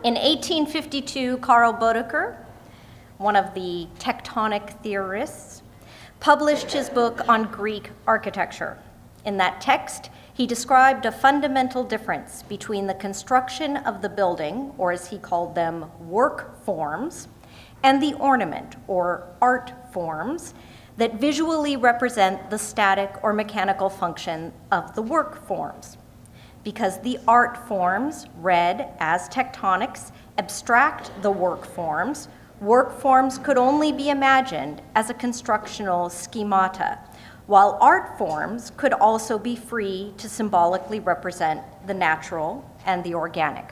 In 1852, Karl Bodecker, one of the tectonic theorists, published his book on Greek architecture. In that text, he described a fundamental difference between the construction of the building, or as he called them, work forms, and the ornament, or art forms, that visually represent the static or mechanical function of the work forms. Because the art forms, read as tectonics, abstract the work forms could only be imagined as a constructional schemata, while art forms could also be free to symbolically represent the natural and the organic.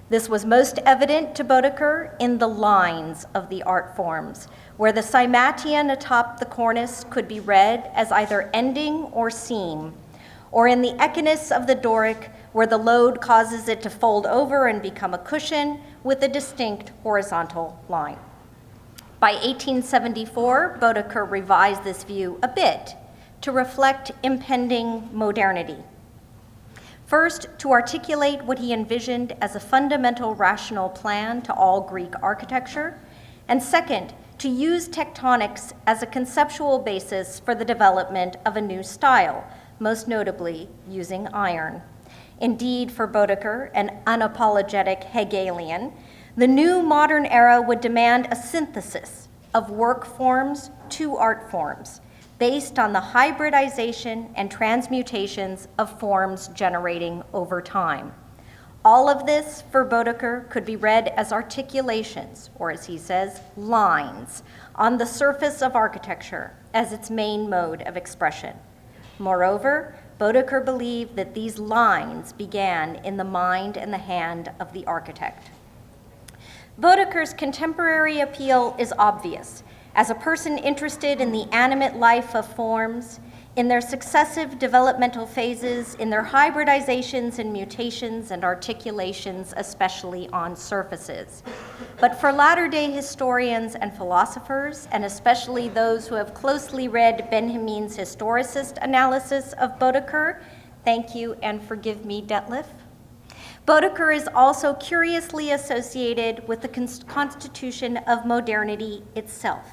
This was most evident to Bodecker in the lines of the art forms, where the cymatium atop the cornice could be read as either ending or seam, or in the echinus of the Doric, where the load causes it to fold over and become a cushion with a distinct horizontal line. By 1874, Bodecker revised this view a bit to reflect impending modernity. First, to articulate what he envisioned as a fundamental rational plan to all Greek architecture, and second, to use tectonics as a conceptual basis for the development of a new style, most notably using iron. Indeed, for Bodecker, an unapologetic Hegelian, the new modern era would demand a synthesis of work forms to art forms, based on the hybridization and transmutations of forms generating over time. All of this, for Bodecker, could be read as articulations, or as he says, lines, on the surface of architecture as its main mode of expression. Moreover, Bodecker believed that these lines began in the mind and the hand of the architect. Bodecker's contemporary appeal is obvious. As a person interested in the animate life of forms, in their successive developmental phases, in their hybridizations and mutations and articulations, especially on surfaces. But for latter-day historians and philosophers, and especially those who have closely read Benjamin's historicist analysis of Bodecker, thank you and forgive me, Detlef, Bodecker is also curiously associated with the constitution of modernity itself.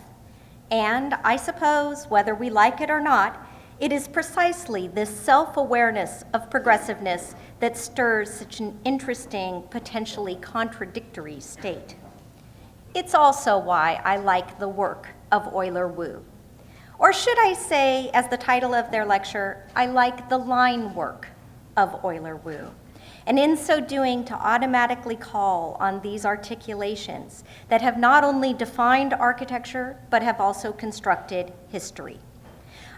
And I suppose, whether we like it or not, it is precisely this self-awareness of progressiveness that stirs such an interesting, potentially contradictory state. It's also why I like the work of Oyler Wu. Or should I say, as the title of their lecture, I like the line work of Oyler Wu. And in so doing, to automatically call on these articulations that have not only defined architecture, but have also constructed history.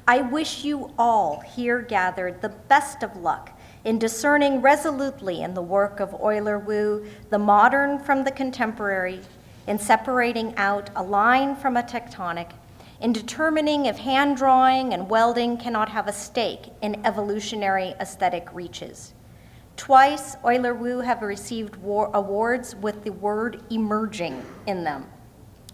I wish you all here gathered the best of luck in discerning resolutely in the work of Oyler Wu the modern from the contemporary, in separating out a line from a tectonic, in determining if hand drawing and welding cannot have a stake in evolutionary aesthetic reaches. Twice, Oyler Wu have received awards with the word emerging in them.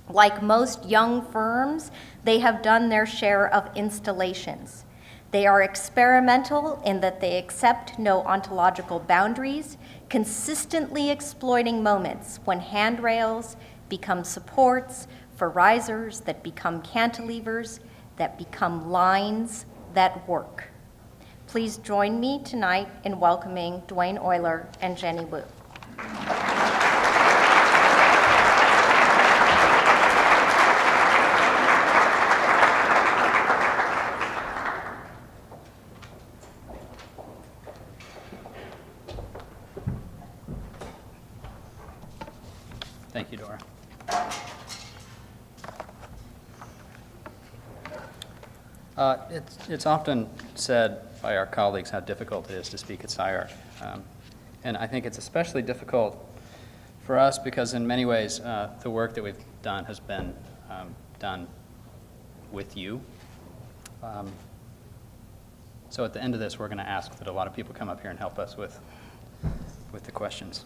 Like most young firms, they have done their share of installations. They are experimental in that they accept no ontological boundaries, consistently exploiting moments when handrails become supports for risers that become cantilevers, that become lines that work. Please join me tonight in welcoming Dwayne Oyler and Jenny Wu. Thank you, Dora. It's often said by our colleagues how difficult it is to speak at SCI-Arc. And I think it's especially difficult for us because in many ways the work that we've done has been done with you. So at the end of this, we're going to ask that a lot of people come up here and help us with the questions.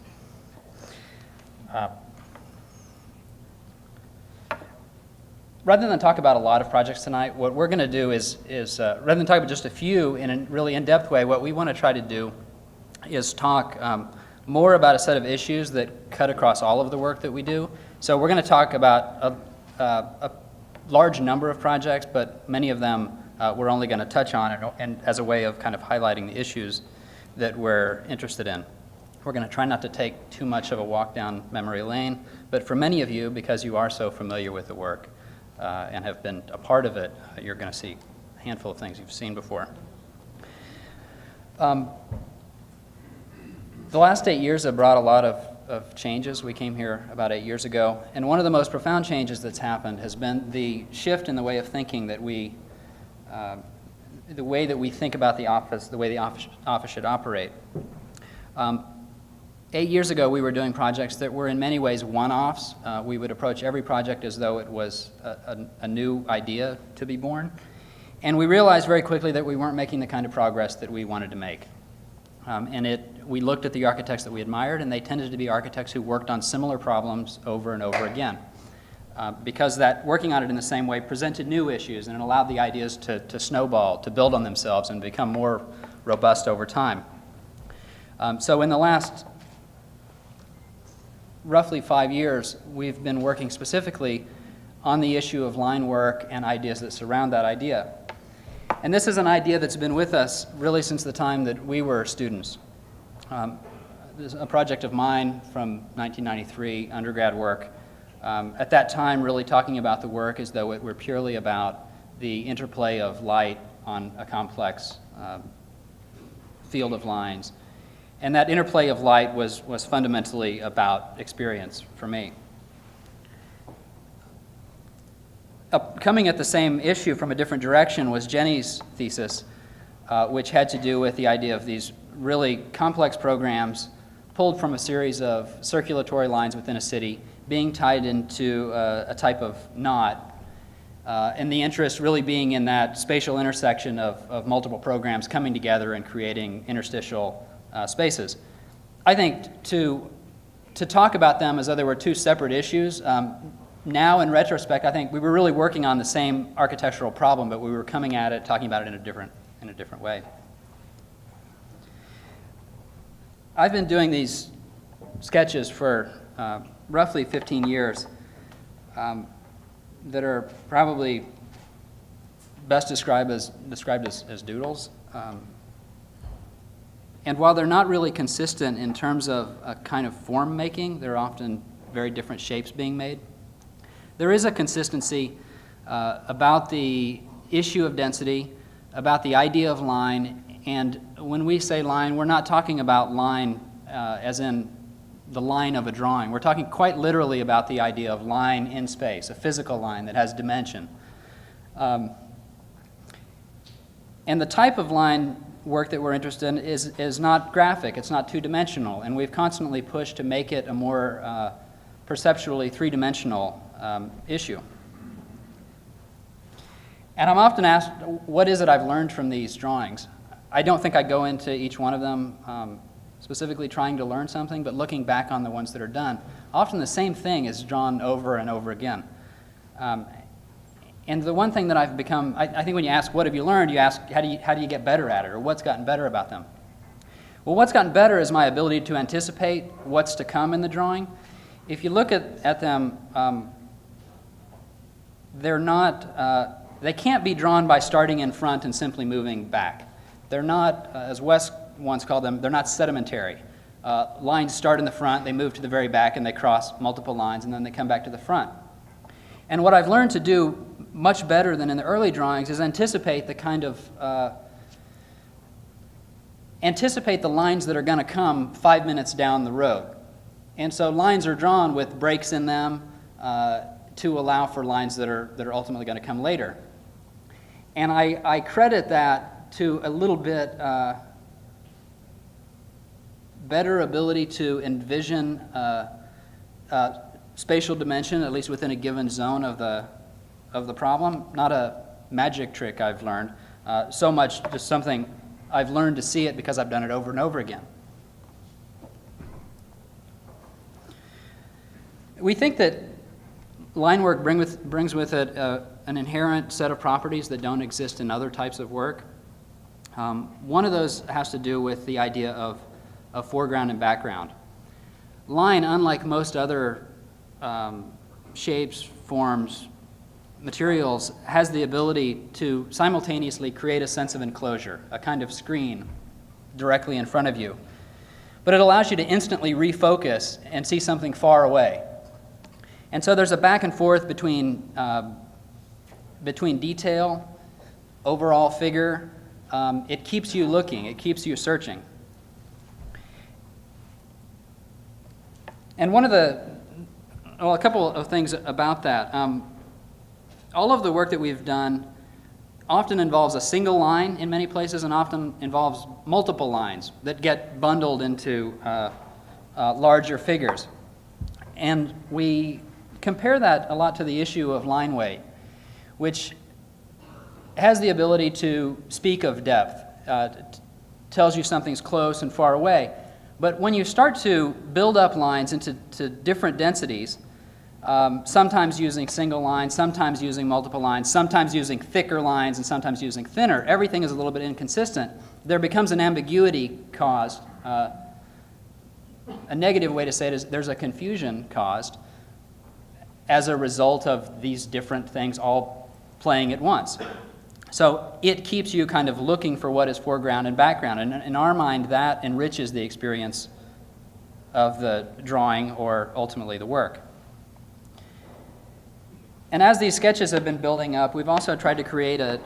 Rather than talk about a lot of projects tonight, what we're going to do is rather than talk about just a few in a really in-depth way, what we want to try to do is talk more about a set of issues that cut across all of the work that we do. So we're going to talk about a large number of projects, but many of them we're only going to touch on and as a way of kind of highlighting the issues that we're interested in. We're going to try not to take too much of a walk down memory lane, but for many of you, because you are so familiar with the work and have been a part of it, you're going to see a handful of things you've seen before. The last 8 years have brought a lot of changes. We came here about 8 years ago, and one of the most profound changes that's happened has been the shift in the way of thinking that the way that we think about the office, the way the office should operate. 8 years ago, we were doing projects that were in many ways one-offs. We would approach every project as though it was a new idea to be born. And we realized very quickly that we weren't making the kind of progress that we wanted to make. We looked at the architects that we admired, and they tended to be architects who worked on similar problems over and over again. Because that working on it in the same way presented new issues, and it allowed the ideas to snowball, to build on themselves, and become more robust over time. So in the last roughly 5 years, we've been working specifically on the issue of line work and ideas that surround that idea. And this is an idea that's been with us really since the time that we were students. This is a project of mine from 1993, undergrad work. At that time, really talking about the work as though it were purely about the interplay of light on a complex field of lines. And that interplay of light was fundamentally about experience for me. Coming at the same issue from a different direction was Jenny's thesis, which had to do with the idea of these really complex programs pulled from a series of circulatory lines within a city being tied into a type of knot, and the interest really being in that spatial intersection of multiple programs coming together and creating interstitial spaces. I think to talk about them as though they were two separate issues, now in retrospect, I think we were really working on the same architectural problem, but we were coming at it, talking about it in a different way. I've been doing these sketches for roughly 15 years that are probably best described as doodles. And while they're not really consistent in terms of a kind of form making, they're often very different shapes being made. There is a consistency about the issue of density, about the idea of line, and when we say line, we're not talking about line as in the line of a drawing. We're talking quite literally about the idea of line in space, a physical line that has dimension. And the type of line work that we're interested in is not graphic, it's not two-dimensional, and we've constantly pushed to make it a more perceptually three-dimensional issue. And I'm often asked, what is it I've learned from these drawings? I don't think I go into each one of them specifically trying to learn something, but looking back on the ones that are done, often the same thing is drawn over and over again. And the one thing that I've become, I think when you ask, what have you learned, you ask, how do you get better at it, or what's gotten better about them? Well, what's gotten better is my ability to anticipate what's to come in the drawing. If you look at them, they're not, they can't be drawn by starting in front and simply moving back. They're not, as Wes once called them, they're not sedimentary. Lines start in the front, they move to the very back, and they cross multiple lines, and then they come back to the front. And what I've learned to do much better than in the early drawings is anticipate the kind of, anticipate the lines that are going to come 5 minutes down the road. And so lines are drawn with breaks in them to allow for lines that are ultimately going to come later. And I credit that to a little bit better ability to envision spatial dimension, at least within a given zone of the problem. Not a magic trick I've learned, so much just something I've learned to see it because I've done it over and over again. We think that line work brings with it an inherent set of properties that don't exist in other types of work. One of those has to do with the idea of foreground and background. line, unlike most other shapes, forms, materials, has the ability to simultaneously create a sense of enclosure, a kind of screen directly in front of you. But it allows you to instantly refocus and see something far away. And so there's a back and forth between detail, overall figure. It keeps you looking, it keeps you searching. And a couple of things about that. All of the work that we've done often involves a single line in many places and often involves multiple lines that get bundled into larger figures. And we compare that a lot to the issue of line weight, which has the ability to speak of depth, tells you something's close and far away. But when you start to build up lines into different densities, sometimes using single lines, sometimes using multiple lines, sometimes using thicker lines, and sometimes using thinner, everything is a little bit inconsistent. There becomes an ambiguity caused. A negative way to say it is there's a confusion caused as a result of these different things all playing at once. So it keeps you kind of looking for what is foreground and background. And in our mind, that enriches the experience of the drawing or ultimately the work. And as these sketches have been building up, we've also tried to create a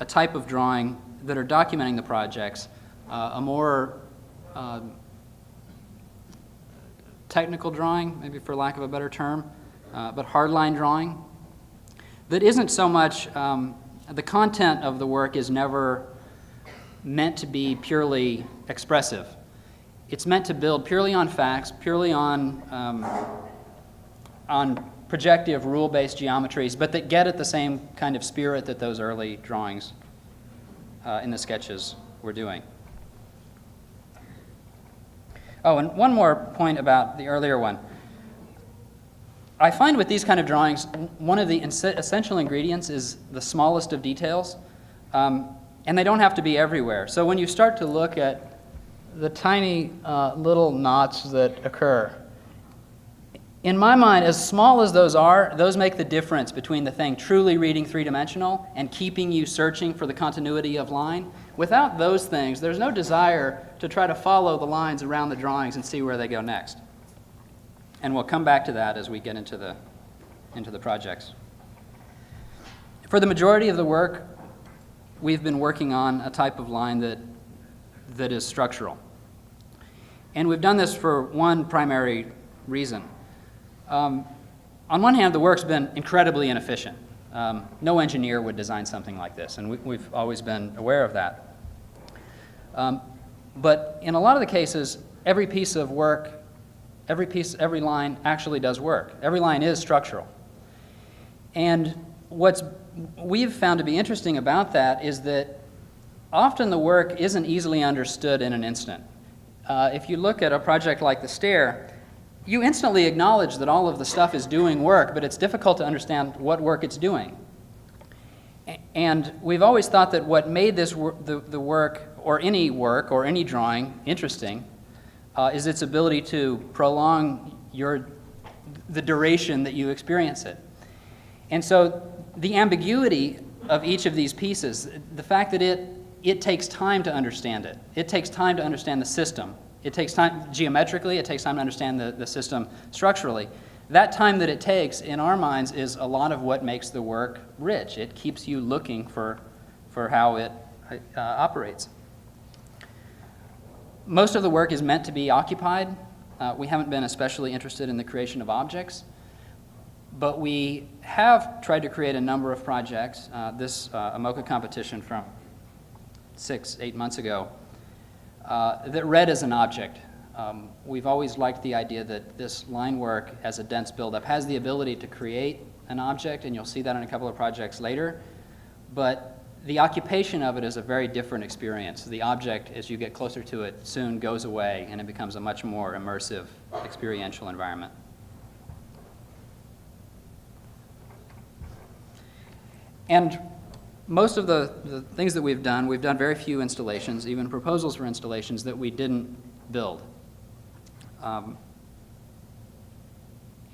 type of drawing that are documenting the projects, a more technical drawing, maybe for lack of a better term, but hardline drawing, that isn't so much, the content of the work is never meant to be purely expressive. It's meant to build purely on facts, purely on projective rule-based geometries, but that get at the same kind of spirit that those early drawings in the sketches were doing. Oh, and one more point about the earlier one. I find with these kind of drawings, one of the essential ingredients is the smallest of details, and they don't have to be everywhere. So when you start to look at the tiny little knots that occur, in my mind, as small as those are, those make the difference between the thing truly reading three-dimensional and keeping you searching for the continuity of line. Without those things, there's no desire to try to follow the lines around the drawings and see where they go next. And we'll come back to that as we get into the projects. For the majority of the work, we've been working on a type of line that is structural. And we've done this for one primary reason. On one hand, the work's been incredibly inefficient. No engineer would design something like this, and we've always been aware of that. But in a lot of the cases, every piece of work, every line actually does work. Every line is structural. And what we've found to be interesting about that is that often the work isn't easily understood in an instant. If you look at a project like the stair, you instantly acknowledge that all of the stuff is doing work, but it's difficult to understand what work it's doing. And we've always thought that what made this the work or any drawing interesting is its ability to prolong the duration that you experience it. And so the ambiguity of each of these pieces, the fact that it takes time to understand it. It takes time to understand the system. It takes time geometrically, it takes time to understand the system structurally. That time that it takes, in our minds, is a lot of what makes the work rich. It keeps you looking for how it operates. Most of the work is meant to be occupied. We haven't been especially interested in the creation of objects, but we have tried to create a number of projects. This AMOCA competition from 6-8 months ago that read as an object. We've always liked the idea that this line work as a dense buildup has the ability to create an object, and you'll see that in a couple of projects later, but the occupation of it is a very different experience. The object, as you get closer to it, soon goes away, and it becomes a much more immersive, experiential environment. And most of the things that we've done very few installations, even proposals for installations that we didn't build.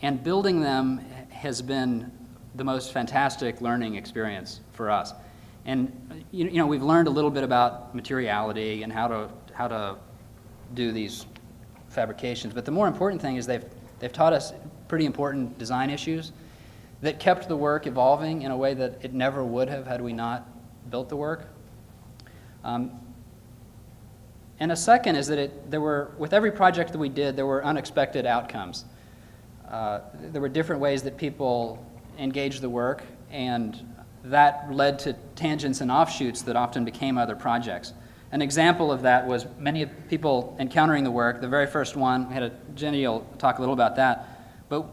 And building them has been the most fantastic learning experience for us. And you know, we've learned a little bit about materiality and how to do these fabrications, but the more important thing is they've taught us pretty important design issues that kept the work evolving in a way that it never would have had we not built the work. And a second is that with every project that we did, there were unexpected outcomes. There were different ways that people engaged the work, and that led to tangents and offshoots that often became other projects. An example of that was many people encountering the work. The very first one, Jenny will talk a little about that, but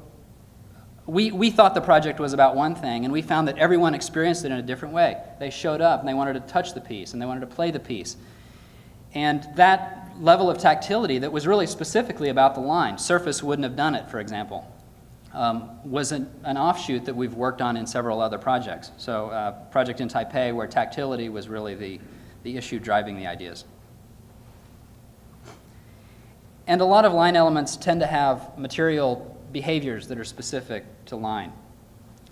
we thought the project was about one thing, and we found that everyone experienced it in a different way. They showed up, and they wanted to touch the piece, and they wanted to play the piece. And that level of tactility that was really specifically about the line, Surface wouldn't have done it, for example, was an offshoot that we've worked on in several other projects. So a project in Taipei where tactility was really the issue driving the ideas. And a lot of line elements tend to have material behaviors that are specific to line.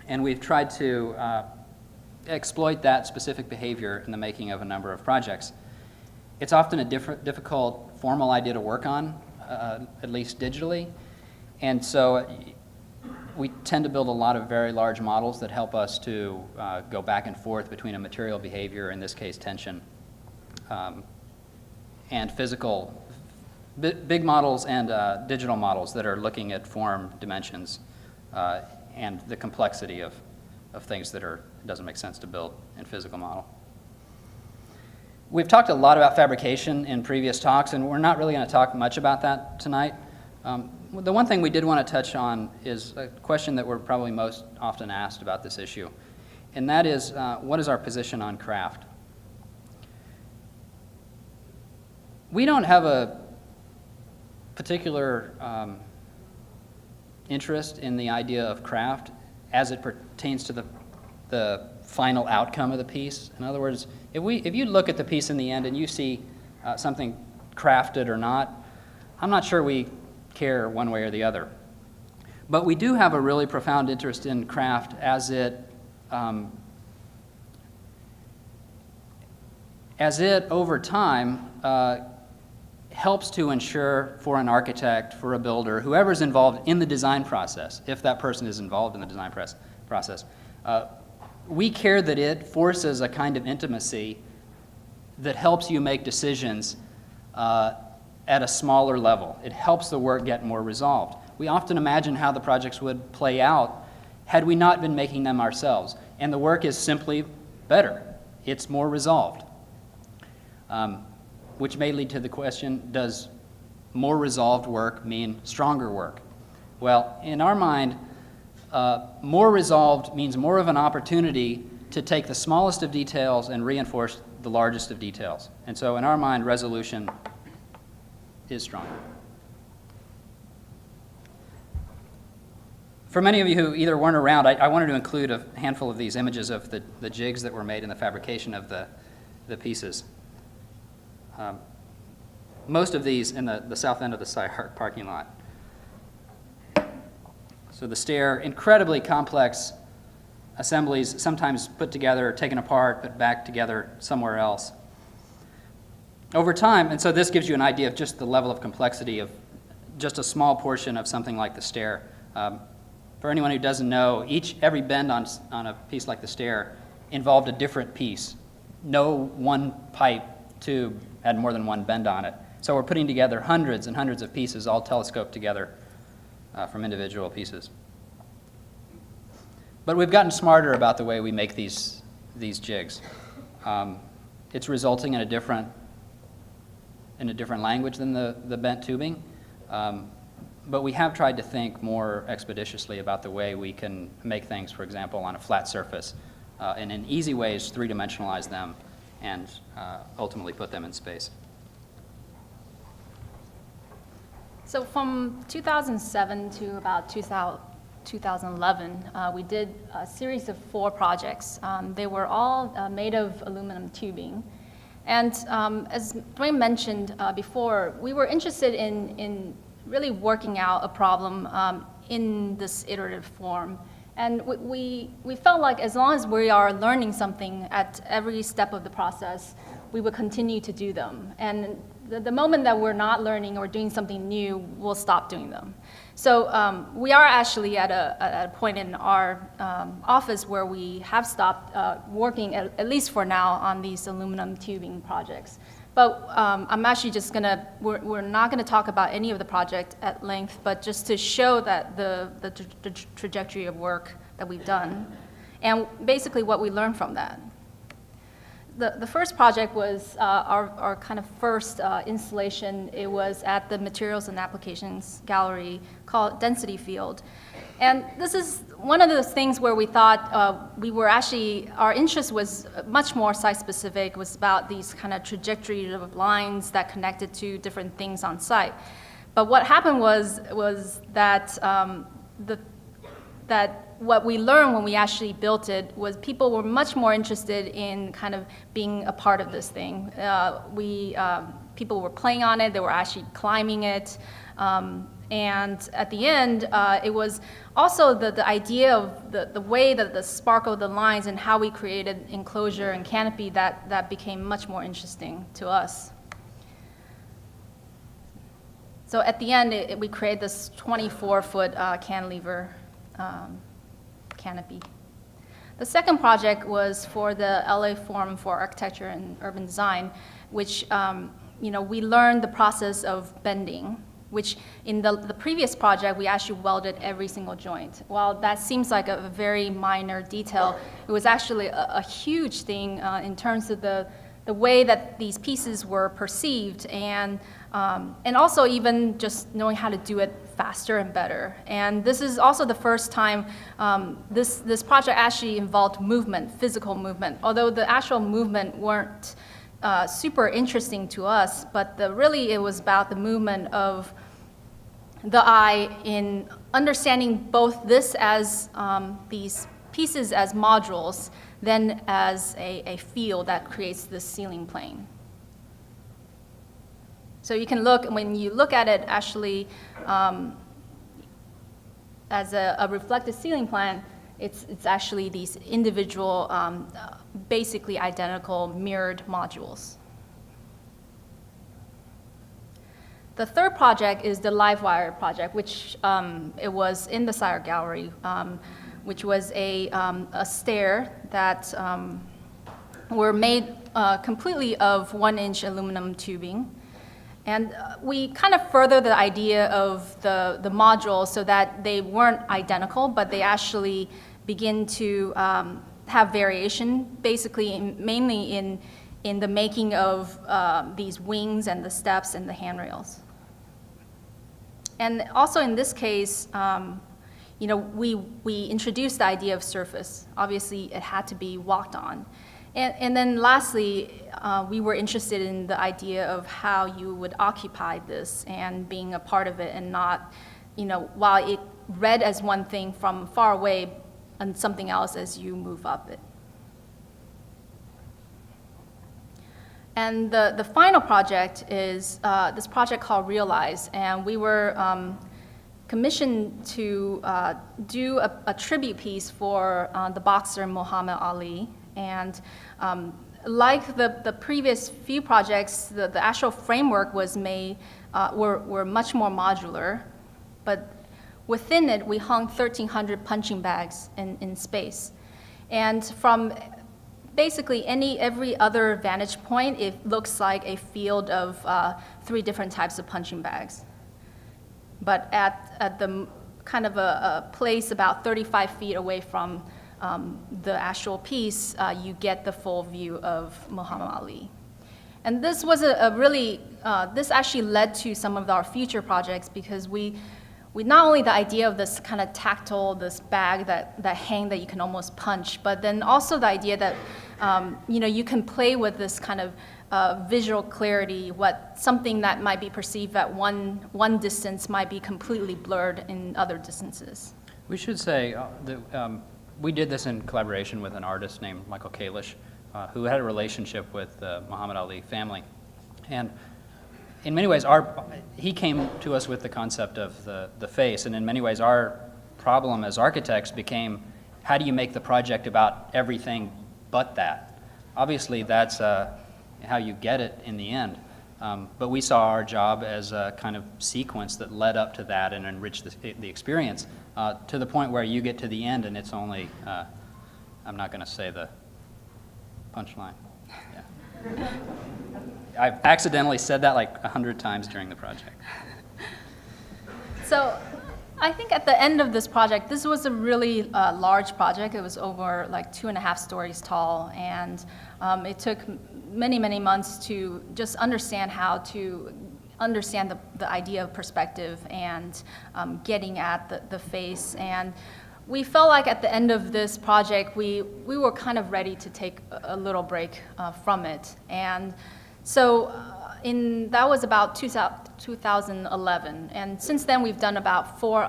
And we've tried to exploit that specific behavior in the making of a number of projects. It's often a difficult formal idea to work on, at least digitally. And so we tend to build a lot of very large models that help us to go back and forth between a material behavior, in this case tension, and physical, big models and digital models that are looking at form, dimensions, and the complexity of things that doesn't make sense to build in physical model. We've talked a lot about fabrication in previous talks, and we're not really going to talk much about that tonight. The one thing we did want to touch on is a question that we're probably most often asked about this issue, and that is, what is our position on craft? We don't have a particular interest in the idea of craft as it pertains to the final outcome of the piece. In other words, if you look at the piece in the end and you see something crafted or not, I'm not sure we care one way or the other. But we do have a really profound interest in craft as it over time helps to ensure for an architect, for a builder, whoever's involved in the design process, if that person is involved in the design process, we care that it forces a kind of intimacy that helps you make decisions at a smaller level. It helps the work get more resolved. We often imagine how the projects would play out had we not been making them ourselves, and the work is simply better. It's more resolved, which may lead to the question, does more resolved work mean stronger work? Well, in our mind, more resolved means more of an opportunity to take the smallest of details and reinforce the largest of details. And so in our mind, resolution is stronger. For many of you who either weren't around, I wanted to include a handful of these images of the jigs that were made in the fabrication of the pieces. Most of these in the south end of the SCI-Arc parking lot. So the stair, incredibly complex assemblies, sometimes put together, taken apart, put back together somewhere else. Over time, and so this gives you an idea of just the level of complexity of just a small portion of something like the stair. For anyone who doesn't know, every bend on a piece like the stair involved a different piece. No one pipe tube had more than one bend on it. So we're putting together hundreds and hundreds of pieces, all telescoped together from individual pieces. But we've gotten smarter about the way we make these jigs. It's resulting in a different language than the bent tubing. But we have tried to think more expeditiously about the way we can make things, for example, on a flat surface, and in easy ways three-dimensionalize them and ultimately put them in space. So from 2007 to about 2011, we did a series of 4 projects. They were all made of aluminum tubing. And as Dwayne mentioned before, we were interested in really working out a problem in this iterative form. And we felt like as long as we are learning something at every step of the process, we would continue to do them. And the moment that we're not learning or doing something new, we'll stop doing them. So we are actually at a point in our office where we have stopped working, at least for now, on these aluminum tubing projects. But I'm actually just gonna, we're not gonna talk about any of the project at length, but just to show that the trajectory of work that we've done, and basically what we learned from that. The first project was our kind of first installation. It was at the Materials and Applications Gallery called Density Field. And this is one of those things where we thought we were actually, our interest was much more site-specific, was about these kind of trajectories of lines that connected to different things on site. But what happened was that that what we learned when we actually built it was people were much more interested in kind of being a part of this thing. People were playing on it, they were actually climbing it. And at the end, it was also the idea of the way that the sparkle of the lines and how we created enclosure and canopy that became much more interesting to us. So at the end, we created this 24-foot cantilever canopy. The second project was for the LA Forum for Architecture and Urban Design, which we learned the process of bending, which in the previous project, we actually welded every single joint. While that seems like a very minor detail, it was actually a huge thing in terms of the way that these pieces were perceived, and also even just knowing how to do it faster and better. And this is also the first time this project actually involved movement, physical movement, although the actual movement weren't super interesting to us, but really it was about the movement of the eye in understanding both this as these pieces as modules, then as a field that creates this ceiling plane. So you can look, when you look at it actually as a reflected ceiling plan, it's actually these individual, basically identical mirrored modules. The third project is the Livewire project, which it was in the SCI-Arc Gallery, which was a stair that were made completely of 1-inch aluminum tubing. And we kind of furthered the idea of the modules so that they weren't identical, but they actually begin to have variation, basically mainly in the making of these wings and the steps and the handrails. And also in this case, we introduced the idea of surface. Obviously, it had to be walked on. And then lastly, we were interested in the idea of how you would occupy this and being a part of it and not, while it read as one thing from far away and something else as you move up it. And the final project is this project called Realize, and we were commissioned to do a tribute piece for the boxer Muhammad Ali. And like the previous few projects, the actual framework was made, were much more modular, but within it, we hung 1,300 punching bags in space. And from basically every other vantage point, it looks like a field of 3 different types of punching bags. But at the kind of a place about 35 feet away from the actual piece, you get the full view of Muhammad Ali. And this was this actually led to some of our future projects, because we not only the idea of this kind of tactile, this bag that hang that you can almost punch, but then also the idea that you can play with this kind of visual clarity, something that might be perceived at one distance might be completely blurred in other distances. We should say that we did this in collaboration with an artist named Michael Kalish, who had a relationship with the Muhammad Ali family. And in many ways, he came to us with the concept of the face, and in many ways, our problem as architects became, how do you make the project about everything but that? Obviously, that's how you get it in the end. But we saw our job as a kind of sequence that led up to that and enriched the experience to the point where you get to the end and it's only, I'm not going to say the punchline. Yeah. I've accidentally said that like 100 times during the project. So I think at the end of this project, this was a really large project. It was over like 2.5 stories tall, and it took many, many months to just understand how to understand the idea of perspective and getting at the face. And we felt like at the end of this project, we were kind of ready to take a little break from it. And so that was about 2011. And since then, we've done about 4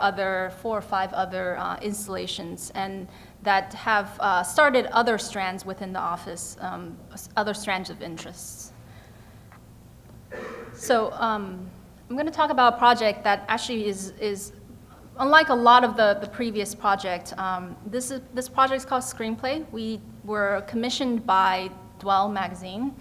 or 5 other installations, and that have started other strands within the office, other strands of interests. So I'm going to talk about a project that actually is unlike a lot of the previous project. This project is called Screenplay. We were commissioned by Dwell magazine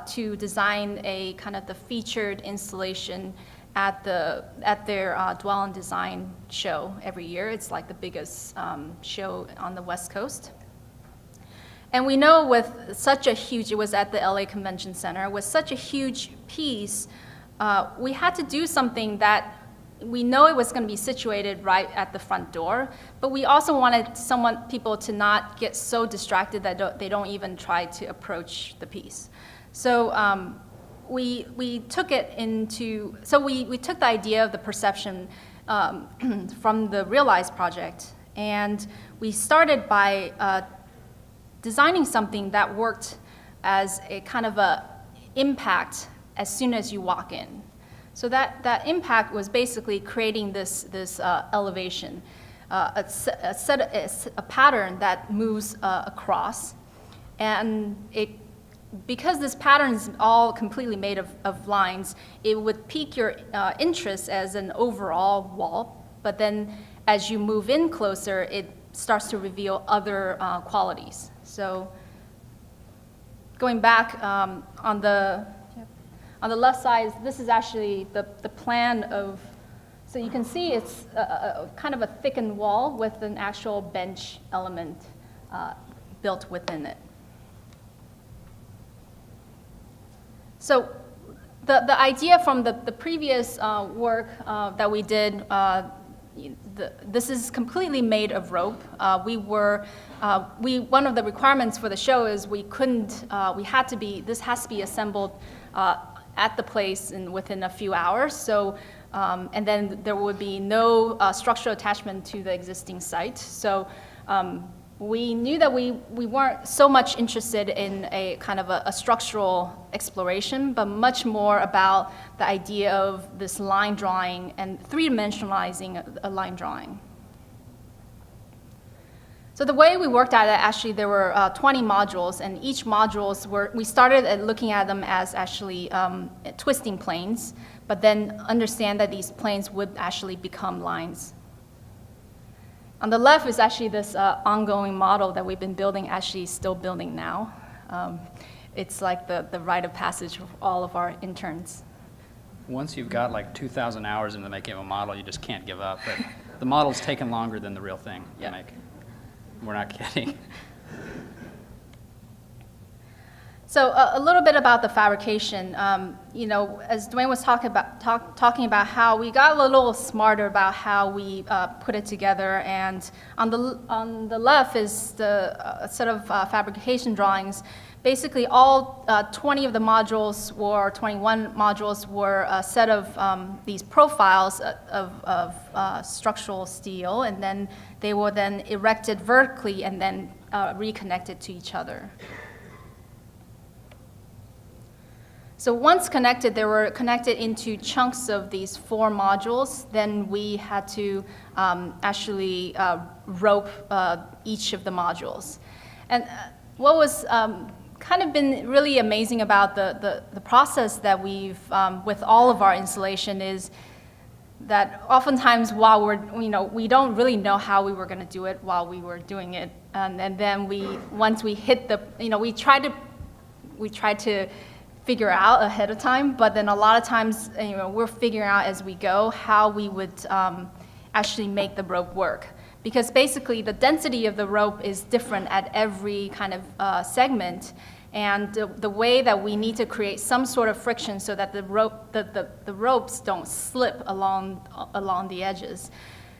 to design a kind of the featured installation at their Dwell and Design show every year. It's like the biggest show on the West Coast. And we know with such a huge, it was at the LA Convention Center, with such a huge piece, we had to do something that we know it was going to be situated right at the front door, but we also wanted people to not get so distracted that they don't even try to approach the piece. So we took it into, so we took the idea of the perception from the Realize project, and we started by designing something that worked as a kind of a impact as soon as you walk in. So that impact was basically creating this elevation, a pattern that moves across, and because this pattern is all completely made of lines, it would pique your interest as an overall wall, but then as you move in closer, it starts to reveal other qualities. So going back on the left side, this is actually the plan of, so you can see it's kind of a thickened wall with an actual bench element built within it. So the idea from the previous work that we did, this is completely made of rope. One of the requirements for the show is this has to be assembled at the place within a few hours. So, and then there would be no structural attachment to the existing site. So we knew that we weren't so much interested in a kind of a structural exploration, but much more about the idea of this line drawing and three-dimensionalizing a line drawing. So the way we worked at it, actually, there were 20 modules, and each modules we started at looking at them as actually twisting planes, but then understand that these planes would actually become lines. On the left is actually this ongoing model that we've been building, actually still building now. It's like the rite of passage for all of our interns. Once you've got like 2,000 hours in the making of a model, you just can't give up. But the model's taken longer than the real thing to make. We're not kidding. So a little bit about the fabrication. As Dwayne was talking about how we got a little smarter about how we put it together, and on the left is the set of fabrication drawings. Basically, all 20 of the modules, or 21 modules, were a set of these profiles of structural steel, and then they were then erected vertically and then reconnected to each other. So once connected, they were connected into chunks of these 4 modules. Then we had to actually rope each of the modules. And what was kind of been really amazing about the process that we've, with all of our installation is that oftentimes while we don't really know how we were going to do it while we were doing it. And then once we hit we try to figure out ahead of time, but then a lot of times, we're figuring out as we go how we would actually make the rope work. Because basically the density of the rope is different at every kind of segment. And the way that we need to create some sort of friction so that the ropes don't slip along the edges.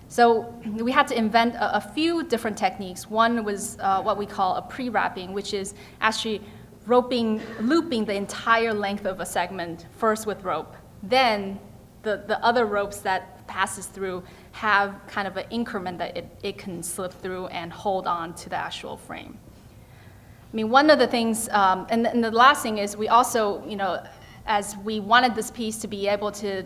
So we had to invent a few different techniques. One was what we call a pre-wrapping, which is actually looping the entire length of a segment first with rope. Then the other ropes that passes through have kind of an increment that it can slip through and hold on to the actual frame. I mean, one of the things, and the last thing is we also, as we wanted this piece to be able to,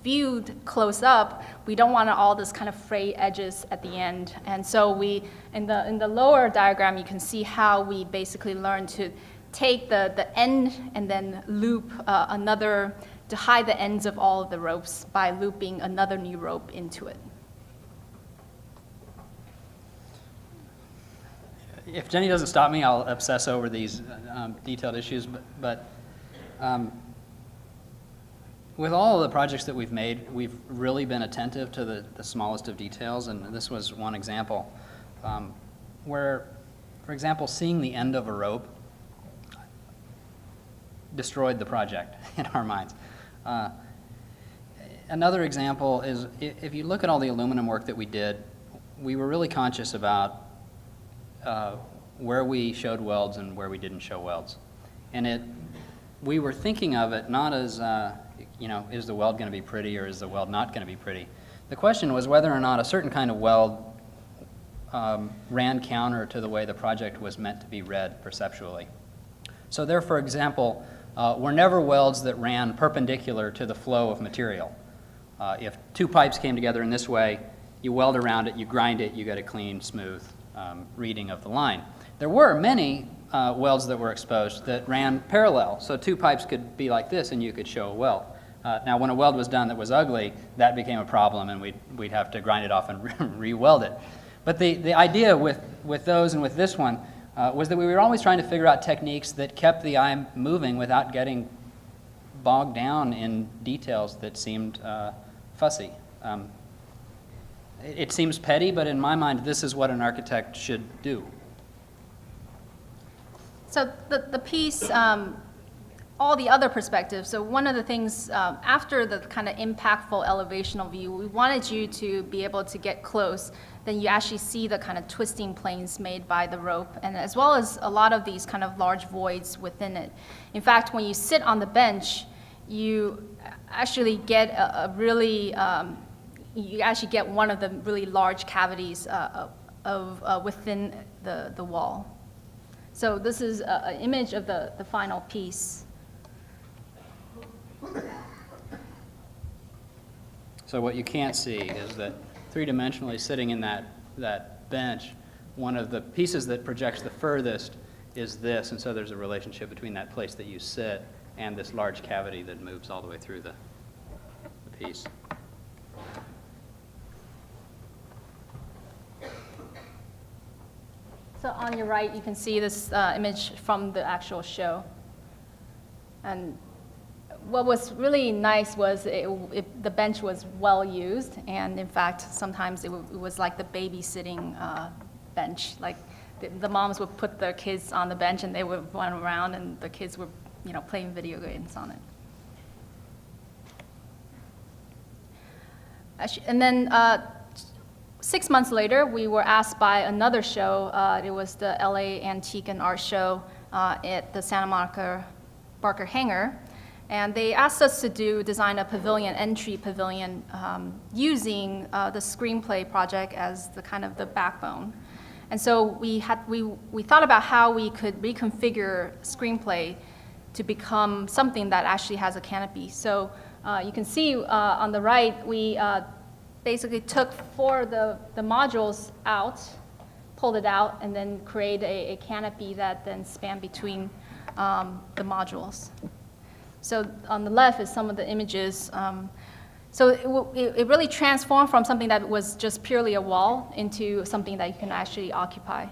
viewed close up, we don't want all this kind of frayed edges at the end. And so in the lower diagram, you can see how we basically learned to take the end and then loop to hide the ends of all of the ropes by looping another new rope into it. If Jenny doesn't stop me, I'll obsess over these detailed issues, but with all of the projects that we've made, we've really been attentive to the smallest of details, and this was one example where, for example, seeing the end of a rope destroyed the project in our minds. Another example is if you look at all the aluminum work that we did, we were really conscious about where we showed welds and where we didn't show welds. And we were thinking of it not as, is the weld going to be pretty or is the weld not going to be pretty? The question was whether or not a certain kind of weld ran counter to the way the project was meant to be read perceptually. So there, for example, were never welds that ran perpendicular to the flow of material. If two pipes came together in this way, you weld around it, you grind it, you get a clean, smooth reading of the line. There were many welds that were exposed that ran parallel, so two pipes could be like this and you could show a weld. Now when a weld was done that was ugly, that became a problem and we'd have to grind it off and re-weld it. But the idea with those and with this one was that we were always trying to figure out techniques that kept the eye moving without getting bogged down in details that seemed fussy. It seems petty, but in my mind, this is what an architect should do. So the piece, all the other perspectives, so one of the things, after the kind of impactful elevational view, we wanted you to be able to get close, then you actually see the kind of twisting planes made by the rope, and as well as a lot of these kind of large voids within it. In fact, when you sit on the bench, you actually get a really, you actually get one of the really large cavities within the wall. So this is an image of the final piece. So what you can't see is that three-dimensionally sitting in that bench, one of the pieces that projects the furthest is this, and so there's a relationship between that place that you sit and this large cavity that moves all the way through the piece. So on your right, you can see this image from the actual show. And what was really nice was the bench was well used, and in fact, sometimes it was like the babysitting bench. Like the moms would put their kids on the bench, and they would run around, and the kids were, playing video games on it. And then 6 months later, we were asked by another show. It was the LA Antique and Art Show at the Santa Monica Barker Hangar. And they asked us to design a pavilion, entry pavilion, using the Screenplay project as the kind of the backbone. And so we thought about how we could reconfigure Screenplay to become something that actually has a canopy. So you can see on the right, we basically took 4 of the modules out pulled it out and then create a canopy that then span between the modules. So on the left is some of the images. So it really transformed from something that was just purely a wall into something that you can actually occupy.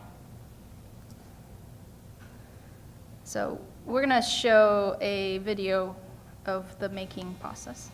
So we're going to show a video of the making process.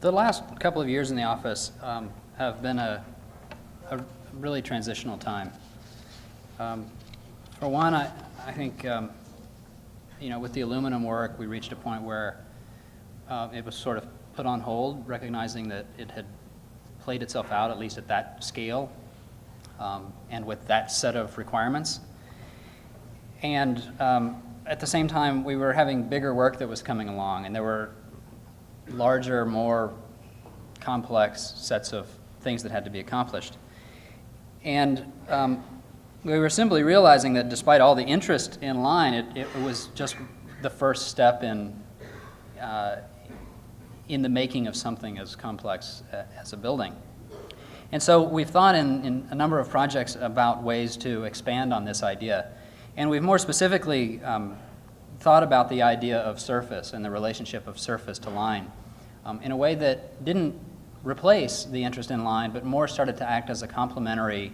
The last couple of years in the office have been a really transitional time. For one, I think, with the aluminum work, we reached a point where it was sort of put on hold, recognizing that it had played itself out, at least at that scale, and with that set of requirements. And at the same time, we were having bigger work that was coming along, and there were larger, more complex sets of things that had to be accomplished. And we were simply realizing that despite all the interest in line, it was just the first step in the making of something as complex as a building. And so we've thought in a number of projects about ways to expand on this idea. And we've more specifically thought about the idea of surface and the relationship of surface to line in a way that didn't replace the interest in line, but more started to act as a complementary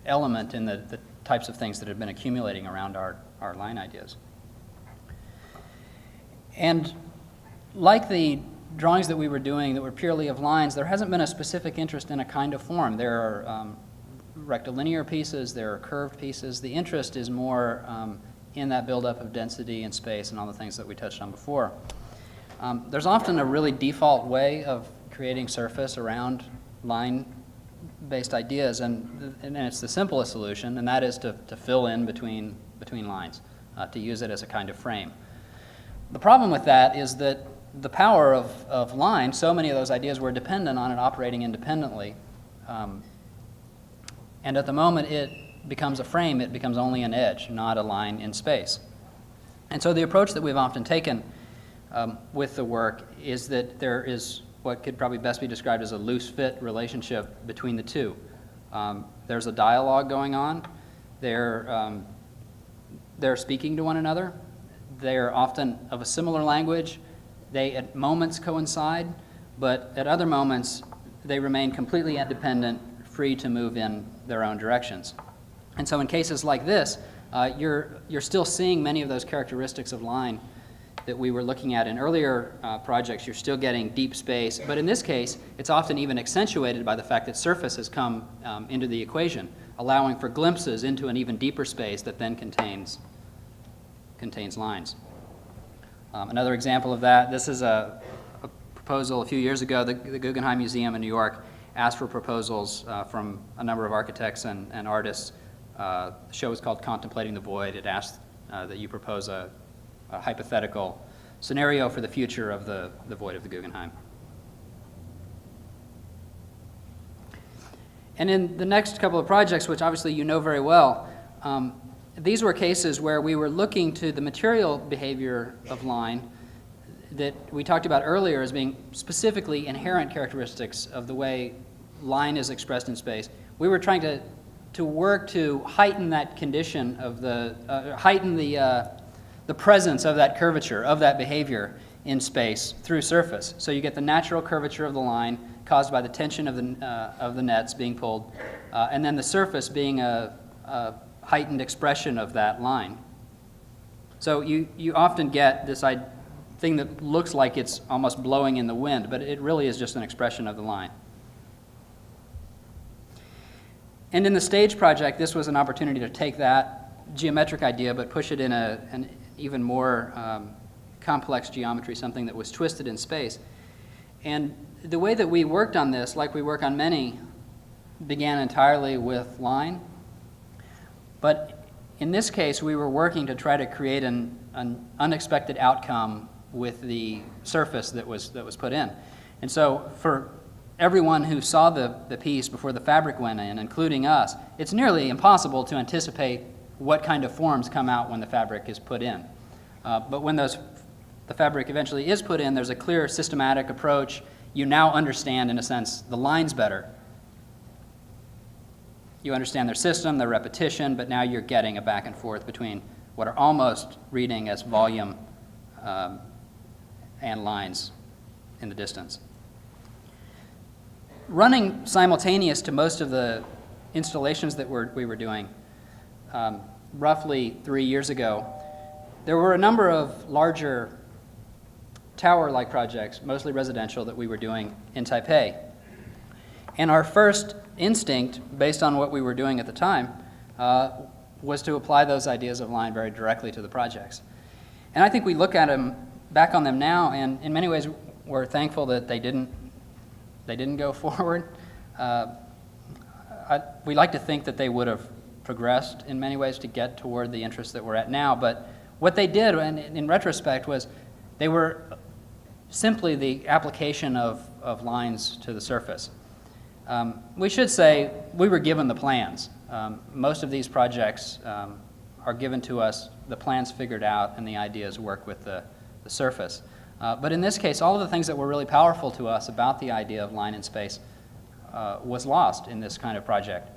element in the types of things that have been accumulating around our line ideas. And like the drawings that we were doing that were purely of lines, there hasn't been a specific interest in a kind of form. There are rectilinear pieces, there are curved pieces. The interest is more in that buildup of density and space and all the things that we touched on before. There's often a really default way of creating surface around line-based ideas, and it's the simplest solution, and that is to fill in between lines, to use it as a kind of frame. The problem with that is that the power of line, so many of those ideas were dependent on it operating independently. And at the moment it becomes a frame, it becomes only an edge, not a line in space. And so the approach that we've often taken with the work is that there is what could probably best be described as a loose fit relationship between the two. There's a dialogue going on. They're speaking to one another. They're often of a similar language. They at moments coincide, but at other moments they remain completely independent, free to move in their own directions. And so in cases like this, you're still seeing many of those characteristics of line that we were looking at in earlier projects. You're still getting deep space, but in this case, it's often even accentuated by the fact that surface has come into the equation, allowing for glimpses into an even deeper space that then contains lines. Another example of that, this is a proposal a few years ago. The Guggenheim Museum in New York asked for proposals from a number of architects and artists. The show was called Contemplating the Void. It asked that you propose a hypothetical scenario for the future of the void of the Guggenheim. And in the next couple of projects, which obviously you know very well, these were cases where we were looking to the material behavior of line that we talked about earlier as being specifically inherent characteristics of the way line is expressed in space. We were trying to work to heighten that condition of heighten the presence of that curvature, of that behavior in space through surface. So you get the natural curvature of the line caused by the tension of the nets being pulled, and then the surface being a heightened expression of that line. So you often get this thing that looks like it's almost blowing in the wind, but it really is just an expression of the line. And in the stage project, this was an opportunity to take that geometric idea but push it in an even more complex geometry, something that was twisted in space. And the way that we worked on this, like we work on many, began entirely with line. But in this case, we were working to try to create an unexpected outcome with the surface that was put in. And so for everyone who saw the piece before the fabric went in, including us, it's nearly impossible to anticipate what kind of forms come out when the fabric is put in. But when the fabric eventually is put in, there's a clear systematic approach. You now understand, in a sense, the lines better. You understand their system, their repetition, but now you're getting a back and forth between what are almost reading as volume and lines in the distance. Running simultaneous to most of the installations that we were doing, roughly 3 years ago, there were a number of larger tower-like projects, mostly residential, that we were doing in Taipei. And our first instinct, based on what we were doing at the time, was to apply those ideas of line very directly to the projects. And I think we look at them, back on them now, and in many ways we're thankful that they didn't go forward. We like to think that they would have progressed in many ways to get toward the interest that we're at now, but what they did, and in retrospect, was they were simply the application of lines to the surface. We should say we were given the plans. Most of these projects are given to us, the plans figured out, and the ideas work with the surface. But in this case, all of the things that were really powerful to us about the idea of line in space was lost in this kind of project.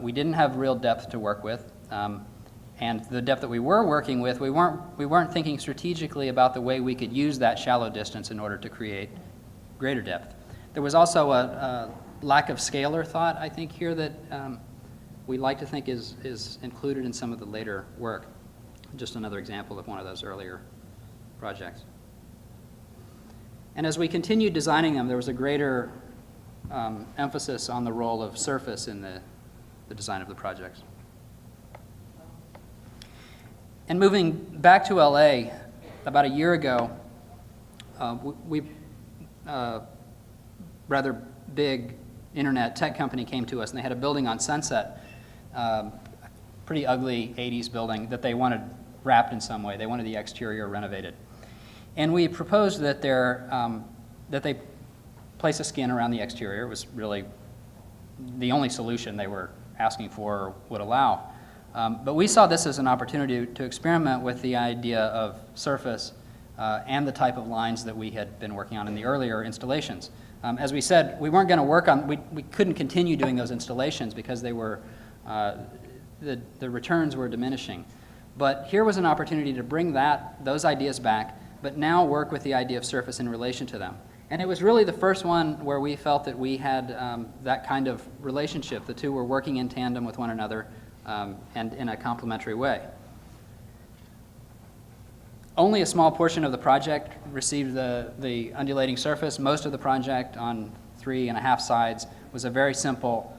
We didn't have real depth to work with, and the depth that we were working with, we weren't thinking strategically about the way we could use that shallow distance in order to create greater depth. There was also a lack of scalar thought, I think, here that we like to think is included in some of the later work. Just another example of one of those earlier projects. And as we continued designing them, there was a greater emphasis on the role of surface in the design of the projects. And moving back to LA, about a year ago, rather big internet tech company came to us, and they had a building on Sunset, pretty ugly 80s building that they wanted wrapped in some way. They wanted the exterior renovated. And we proposed that, that they place a skin around the exterior. It was really the only solution they were asking for or would allow. But we saw this as an opportunity to experiment with the idea of surface and the type of lines that we had been working on in the earlier installations. As we said, we weren't going to work on, we couldn't continue doing those installations because they were, the returns were diminishing. But here was an opportunity to bring those ideas back, but now work with the idea of surface in relation to them. And it was really the first one where we felt that we had that kind of relationship. The two were working in tandem with one another and in a complementary way. Only a small portion of the project received the undulating surface. Most of the project, on 3.5 sides, was a very simple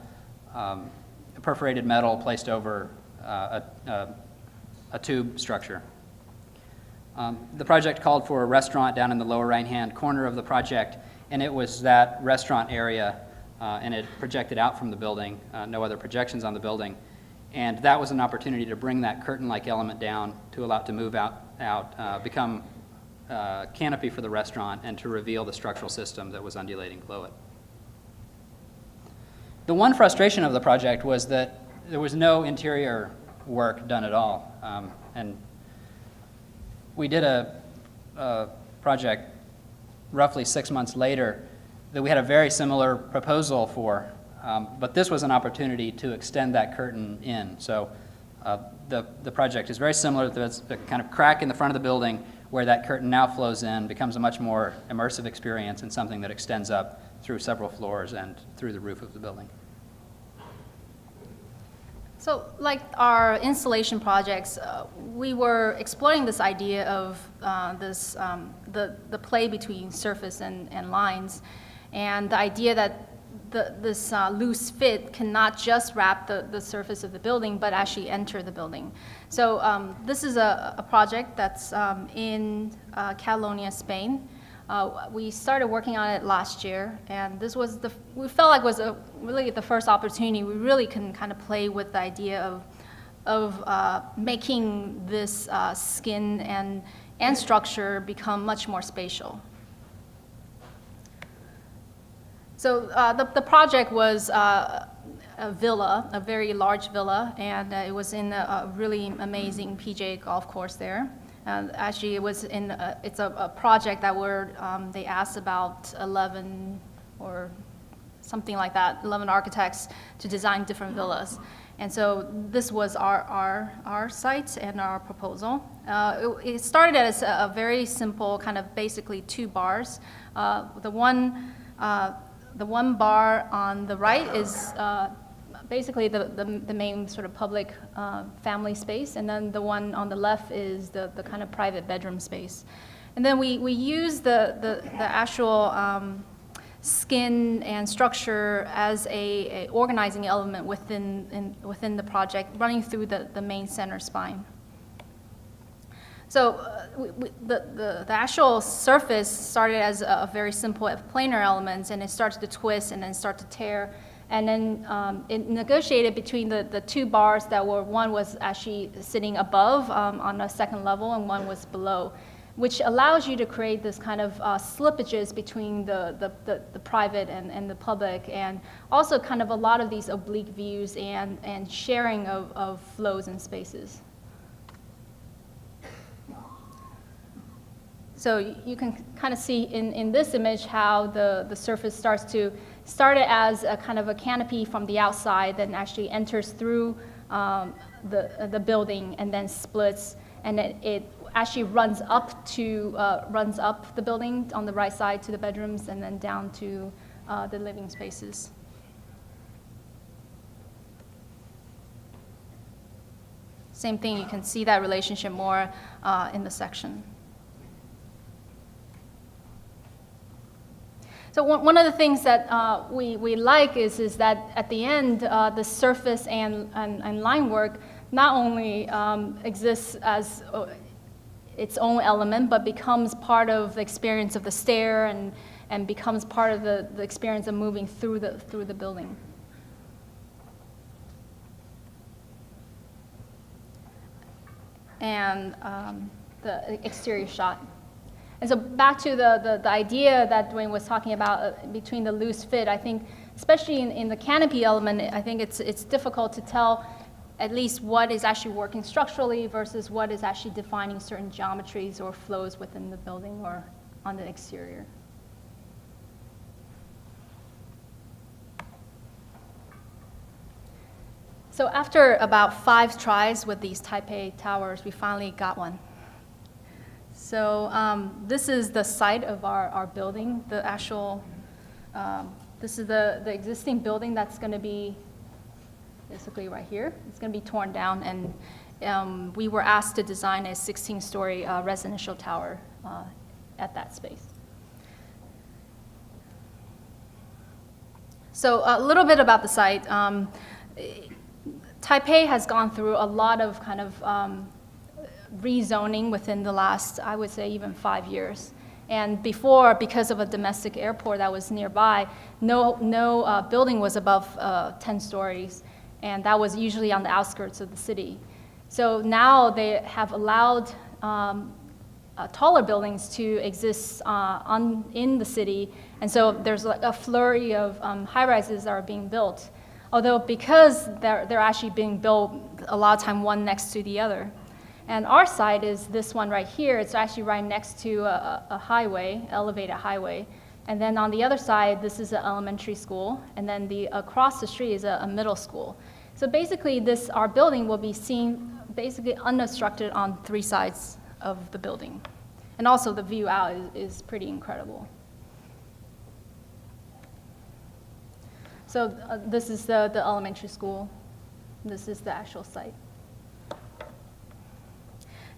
perforated metal placed over a tube structure. The project called for a restaurant down in the lower right-hand corner of the project, and it was that restaurant area, and it projected out from the building, no other projections on the building. And that was an opportunity to bring that curtain-like element down to allow it to move out, become canopy for the restaurant, and to reveal the structural system that was undulating below it. The one frustration of the project was that there was no interior work done at all. And we did a project roughly 6 months later that we had a very similar proposal for, but this was an opportunity to extend that curtain in. So the project is very similar. There's a kind of crack in the front of the building where that curtain now flows in, becomes a much more immersive experience, and something that extends up through several floors and through the roof of the building. So like our installation projects, we were exploring this idea of the play between surface and lines, and the idea that this loose fit cannot just wrap the surface of the building, but actually enter the building. So this is a project that's in Catalonia, Spain. We started working on it last year, and this was we felt like was really the first opportunity we really can kind of play with the idea of making this skin and structure become much more spatial. So the project was a villa, a very large villa, and it was in a really amazing PGA golf course there. Actually, it was it's a project that they asked about 11 or something like that, 11 architects to design different villas. And so this was our site and our proposal. It started as a very simple kind of basically 2 bars. The one bar on the right is basically the main sort of public family space, and then the one on the left is the kind of private bedroom space. And then we use the actual skin and structure as a organizing element within the project, running through the main center spine. So the actual surface started as a very simple planar elements, and it started to twist and then start to tear. And then it negotiated between the 2 bars that one was actually sitting above on a second level, and one was below, which allows you to create this kind of slippages between the private and the public, and also kind of a lot of these oblique views and sharing of flows and spaces. So you can kind of see in this image how the surface started as a kind of a canopy from the outside, then actually enters through the building and then splits, and it actually runs up the building on the right side to the bedrooms, and then down to the living spaces. Same thing, you can see that relationship more in the section. So one of the things that we like is that at the end, the surface and line work not only exists as its own element, but becomes part of the experience of the stair and becomes part of the experience of moving through the building. And the exterior shot. And so back to the idea that Dwayne was talking about between the loose fit, I think especially in the canopy element, I think it's difficult to tell at least what is actually working structurally versus what is actually defining certain geometries or flows within the building or on the exterior. So after about 5 tries with these Taipei towers, we finally got one. So this is the site of our building, the actual, this is the existing building that's going to be basically right here. It's going to be torn down, and we were asked to design a 16-story residential tower at that space. So a little bit about the site. Taipei has gone through a lot of kind of rezoning within the last, I would say, even 5 years. And before, because of a domestic airport that was nearby, no building was above 10 stories, and that was usually on the outskirts of the city. So now they have allowed taller buildings to exist in the city, and so there's like a flurry of high-rises that are being built. Although because they're actually being built a lot of time one next to the other. And our site is this one right here. It's actually right next to a highway, elevated highway. And then on the other side, this is an elementary school. And then across the street is a middle school. So basically our building will be seen basically unobstructed on 3 sides of the building. And also the view out is pretty incredible. So this is the elementary school. This is the actual site.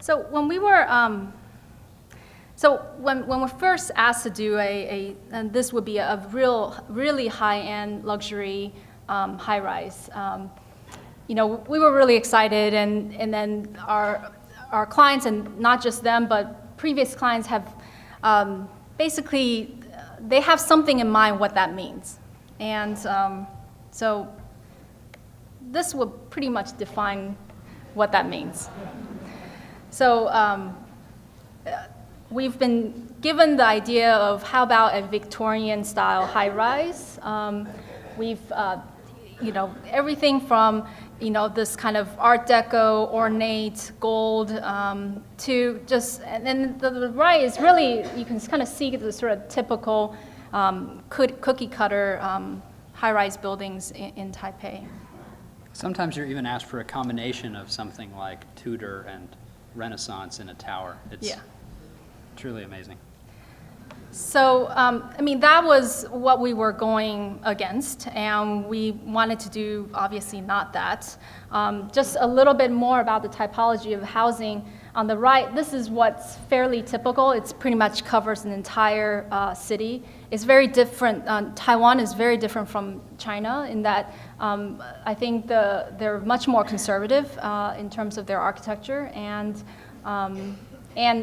So when we were, when we're first asked to do and this would be a really high-end luxury high-rise, we were really excited, and then our clients, and not just them, but previous clients have basically, they have something in mind what that means. And so this will pretty much define what that means. So we've been given the idea of how about a Victorian-style high-rise. We've, everything from, this kind of Art Deco, ornate, gold, to just, and then the right is really, you can kind of see the sort of typical cookie cutter high-rise buildings in Taipei. Sometimes you're even asked for a combination of something like Tudor and Renaissance in a tower. It's truly amazing. So, that was what we were going against, and we wanted to do, obviously, not that. Just a little bit more about the typology of housing. On the right, this is what's fairly typical. It's pretty much covers an entire city. It's very different. Taiwan is very different from China in that I think they're much more conservative in terms of their architecture, and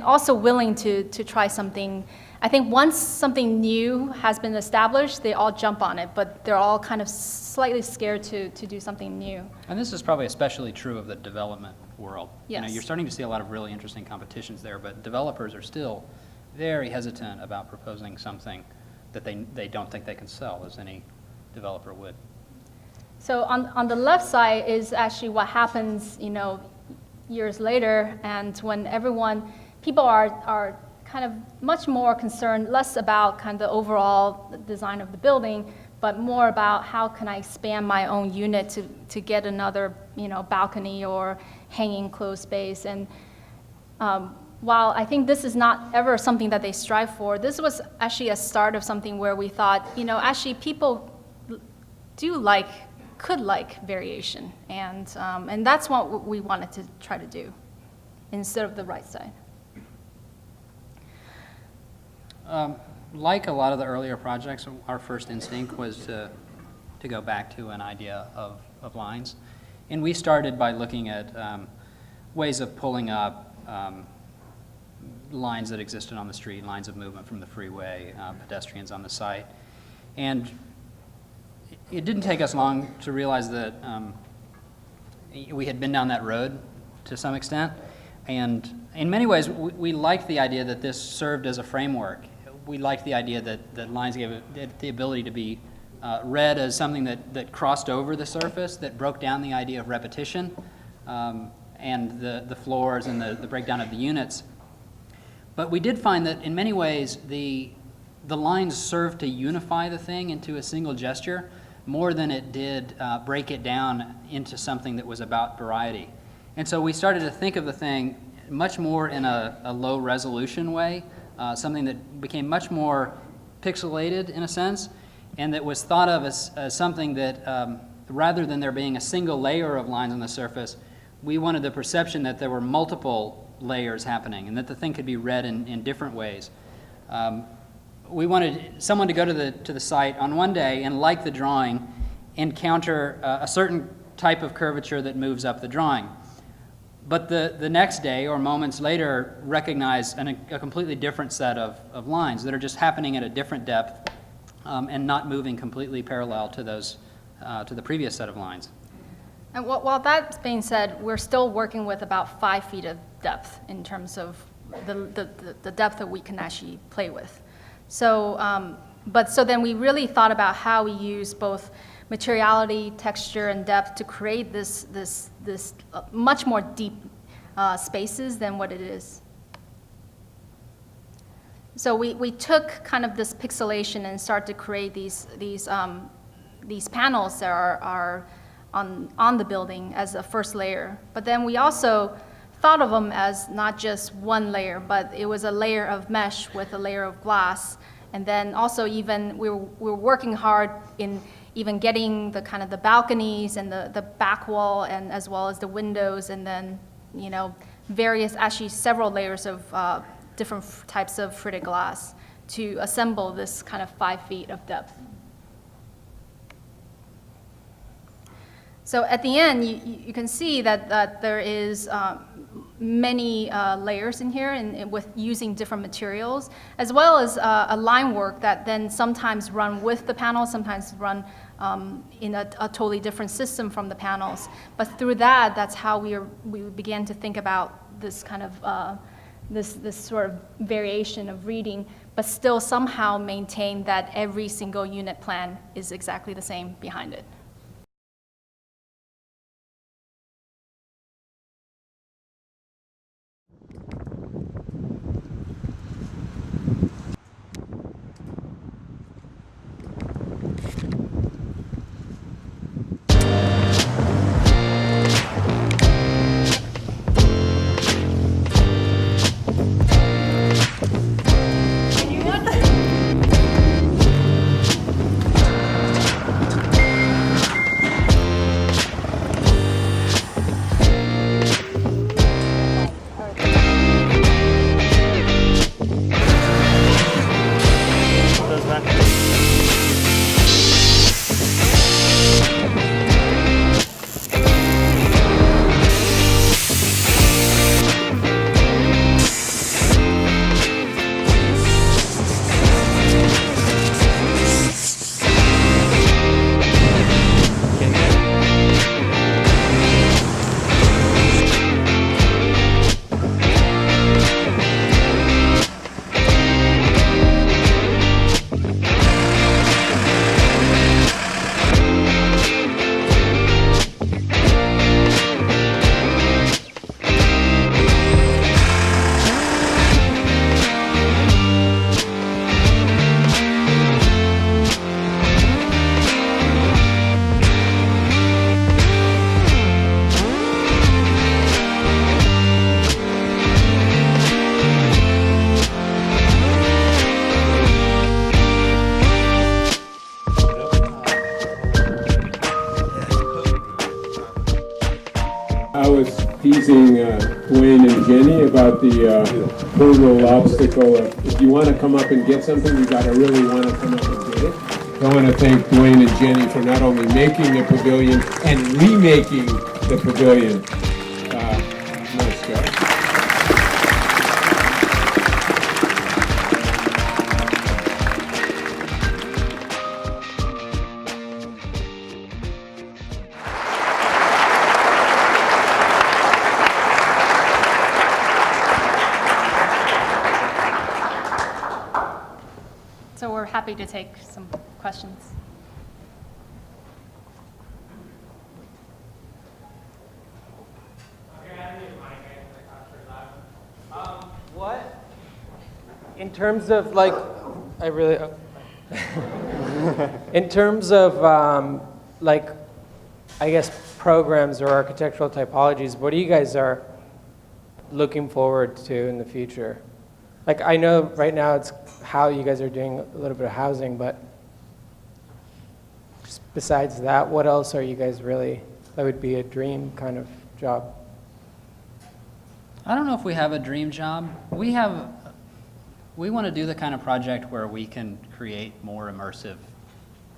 also willing to try something. I think once something new has been established, they all jump on it, but they're all kind of slightly scared to do something new. And this is probably especially true of the development world. Yes. You're starting to see a lot of really interesting competitions there, but developers are still very hesitant about proposing something that they don't think they can sell, as any developer would. So on the left side is actually what happens, years later, and when people are kind of much more concerned, less about kind of the overall design of the building, but more about how can I expand my own unit to get another, balcony or hanging closed space. And while I think this is not ever something that they strive for, this was actually a start of something where we thought, actually people could like variation, and that's what we wanted to try to do instead of the right side. Like a lot of the earlier projects, our first instinct was to go back to an idea of lines. And we started by looking at ways of pulling up lines that existed on the street, lines of movement from the freeway, pedestrians on the site. And it didn't take us long to realize that we had been down that road to some extent. And in many ways, we liked the idea that this served as a framework. We liked the idea that lines gave it the ability to be read as something that crossed over the surface, that broke down the idea of repetition, and the floors and the breakdown of the units. But we did find that in many ways, the lines served to unify the thing into a single gesture more than it did break it down into something that was about variety. And so we started to think of the thing much more in a low resolution way, something that became much more pixelated in a sense, and that was thought of as something that rather than there being a single layer of lines on the surface, we wanted the perception that there were multiple layers happening and that the thing could be read in different ways. We wanted someone to go to the site on one day and, like the drawing, encounter a certain type of curvature that moves up the drawing. But the next day or moments later recognize a completely different set of lines that are just happening at a different depth and not moving completely parallel to those to the previous set of lines. And while that's being said, we're still working with about 5 feet of depth in terms of the depth that we can actually play with. So, so then we really thought about how we use both materiality, texture, and depth to create this much more deep spaces than what it is. So we took kind of this pixelation and started to create these panels that are on the building as a first layer. But then we also thought of them as not just one layer, but it was a layer of mesh with a layer of glass. And then also even we were working hard in even getting the kind of the balconies and the back wall, and as well as the windows, and then, you know, actually several layers of different types of fritted glass to assemble this kind of 5 feet of depth. So at the end, you can see that there is many layers in here, and with using different materials, as well as a line work that then sometimes run with the panels, sometimes run in a totally different system from the panels. But through that's how we began to think about this kind of this sort of variation of reading, but still somehow maintain that every single unit plan is exactly the same behind it. I was teasing Dwayne and Jenny about the hurdle obstacle. If you want to come up and get something, you got to really want to come up and get it. I want to thank Dwayne and Jenny for not only making the pavilion and remaking the pavilion. Nice job. So we're happy to take some questions. What? In terms of like, I really, in terms of like, I guess programs or architectural typologies, what do you guys are looking forward to in the future? Like, I know right now it's how you guys are doing a little bit of housing, but just besides that, what else are you guys really, that would be a dream kind of job? I don't know if we have a dream job. We want to do the kind of project where we can create more immersive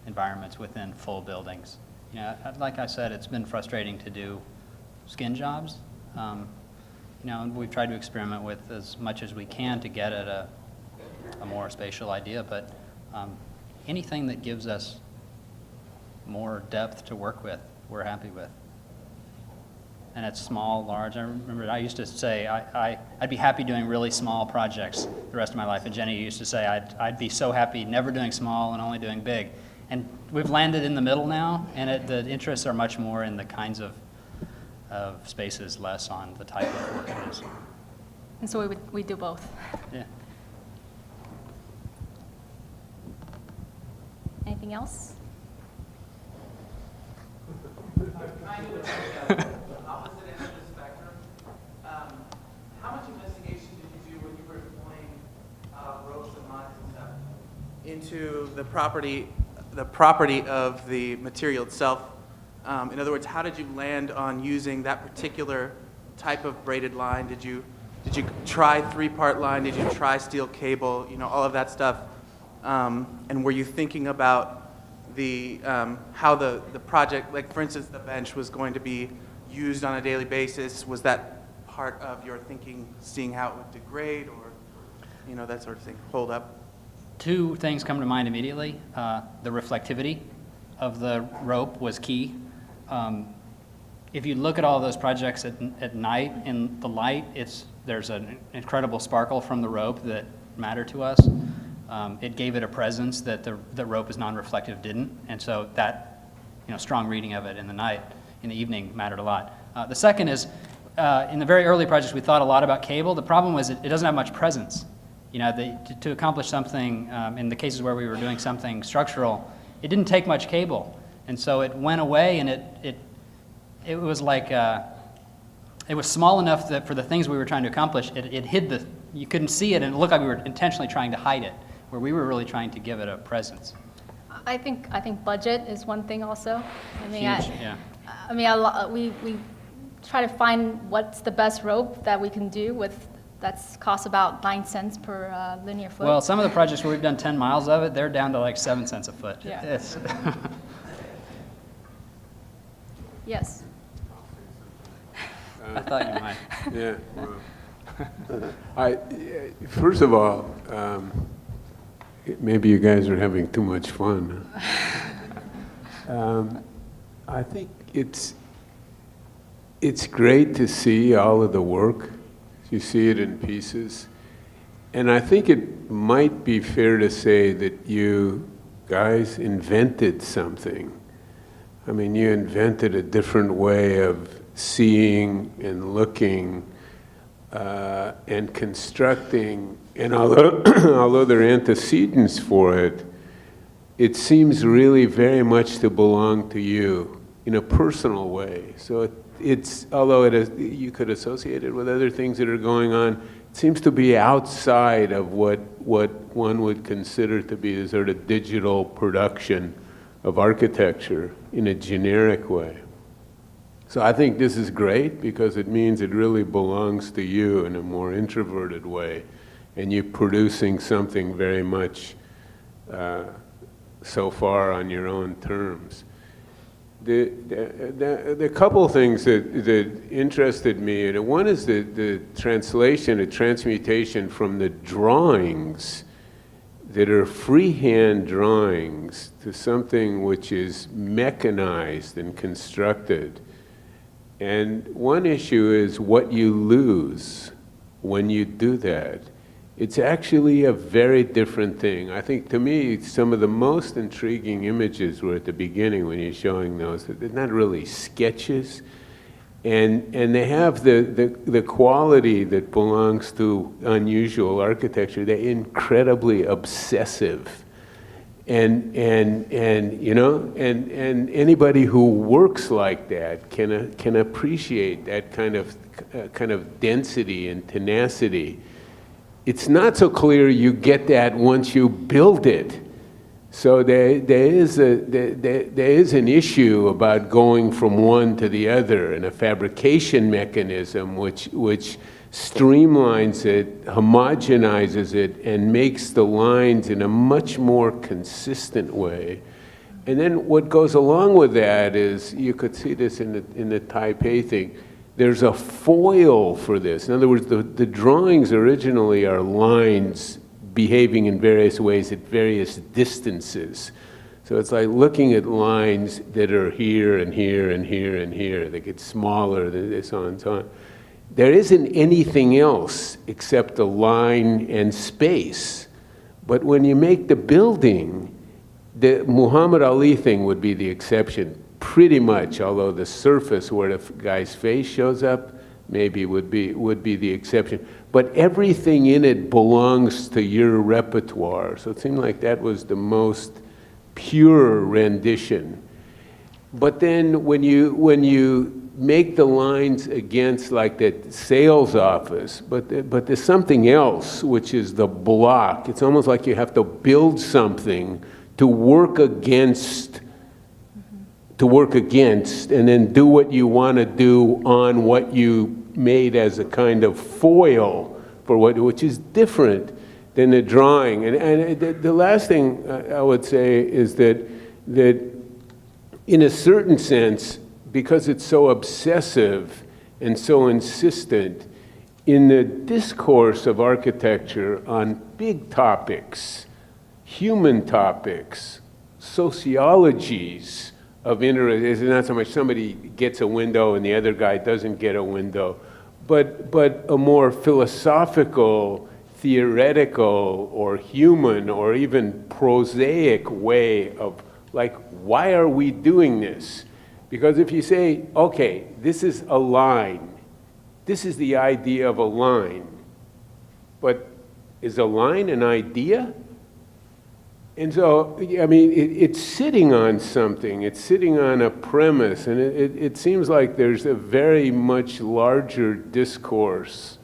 environments within full buildings. You know, like I said, it's been frustrating to do skin jobs. You know, and we've tried to experiment with as much as we can to get at a more spatial idea, but anything that gives us more depth to work with, we're happy with. And it's small, large. I remember I used to say I'd be happy doing really small projects the rest of my life. And Jenny used to say I'd be so happy never doing small and only doing big. And we've landed in the middle now, and the interests are much more in the kinds of spaces, less on the type of work it is. And so we do both. Yeah. Anything else? Kind of the opposite end of the spectrum. How much investigation did you do when you were deploying ropes and lines and stuff into the property of the material itself? In other words, how did you land on using that particular type of braided line? Did you try three-part line? Did you try steel cable? You know, all of that stuff. And were you thinking about the how the project, like for instance, the bench was going to be used on a daily basis? Was that part of your thinking, seeing how it would degrade, or you know, that sort of thing, hold up? Two things come to mind immediately. The reflectivity of the rope was key. If you look at all those projects at night in the light, there's an incredible sparkle from the rope that mattered to us. It gave it a presence that the rope is non-reflective didn't, and so that, you know, strong reading of it in the evening mattered a lot. The second is, in the very early projects, we thought a lot about cable. The problem was it doesn't have much presence. You know, to accomplish something, in the cases where we were doing something structural, it didn't take much cable, and so it went away, and it was like it was small enough that for the things we were trying to accomplish, it hid you couldn't see it, and it looked like we were intentionally trying to hide it, where we were really trying to give it a presence. I think budget is one thing also. I mean, Huge, yeah. I mean, we try to find what's the best rope that we can do with that's costs about 9 cents per linear foot. Well, some of the projects where we've done 10 miles of it, they're down to like 7 cents a foot. Yeah. It's Yes. I thought you might. Yeah. Well, first of all, maybe you guys are having too much fun. I think it's great to see all of the work. You see it in pieces. And I think it might be fair to say that you guys invented something. I mean, you invented a different way of seeing and looking and constructing. And although there are antecedents for it, it seems really very much to belong to you in a personal way. So although you could associate it with other things that are going on, it seems to be outside of what one would consider to be a sort of digital production of architecture in a generic way. So I think this is great because it means it really belongs to you in a more introverted way, and you're producing something very much so far on your own terms. The couple things that interested me, and one is the translation, the transmutation from the drawings that are freehand drawings to something which is mechanized and constructed. And one issue is what you lose when you do that. It's actually a very different thing. I think, to me, some of the most intriguing images were at the beginning when you're showing those. They're not really sketches, and they have the quality that belongs to unusual architecture. They're incredibly obsessive. And you know, and anybody who works like that can appreciate that kind of density and tenacity. It's not so clear you get that once you build it. So there is an issue about going from one to the other, and a fabrication mechanism which streamlines it, homogenizes it, and makes the lines in a much more consistent way. And then what goes along with that is, you could see this in the Taipei thing, there's a foil for this. In other words, the drawings originally are lines behaving in various ways at various distances. So it's like looking at lines that are here and here and here and here. They get smaller, so on and so on. There isn't anything else except a line and space. But when you make the building, the Muhammad Ali thing would be the exception, pretty much, although the surface where the guy's face shows up maybe would be the exception. But everything in it belongs to your repertoire. So it seemed like that was the most pure rendition. But then when you make the lines against, like, that sales office, but there's something else, which is the block. It's almost like you have to build something to work against, and then do what you want to do on what you made as a kind of foil for which is different than the drawing. And the last thing I would say is that in a certain sense, because it's so obsessive and so insistent, in the discourse of architecture on big topics, human topics, sociologies of interest, it's not so much somebody gets a window and the other guy doesn't get a window, but a more philosophical, theoretical, or human, or even prosaic way of, like, why are we doing this? Because if you say, okay, this is a line, this is the idea of a line, but is a line an idea? And so, I mean, it's sitting on something, it's sitting on a premise, and it seems like there's a very much larger discourse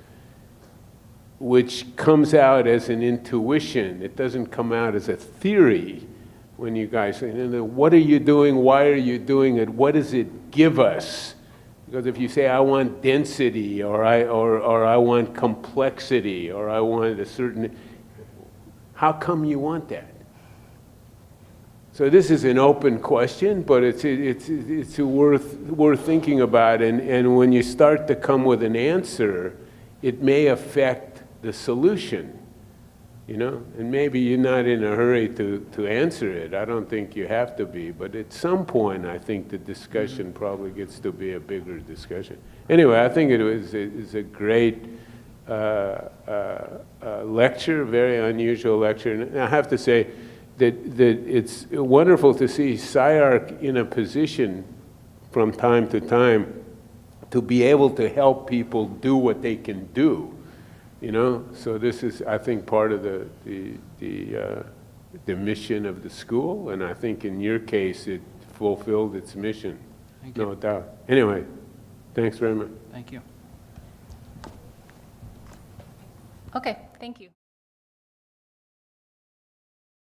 which comes out as an intuition. It doesn't come out as a theory when you guys say, what are you doing, why are you doing it, what does it give us? Because if you say, I want density, or I want complexity, or I want a certain, how come you want that? So this is an open question, but it's worth thinking about, and when you start to come with an answer, it may affect the solution, you know? And maybe you're not in a hurry to answer it. I don't think you have to be, but at some point, I think the discussion probably gets to be a bigger discussion. Anyway, I think it's a great lecture, very unusual lecture, and I have to say, that it's wonderful to see SCI-Arc in a position from time to time to be able to help people do what they can do, you know? So this is, I think, part of the mission of the school, and I think in your case it fulfilled its mission. Thank you. No doubt. Anyway, thanks very much. Thank you. Okay, thank you.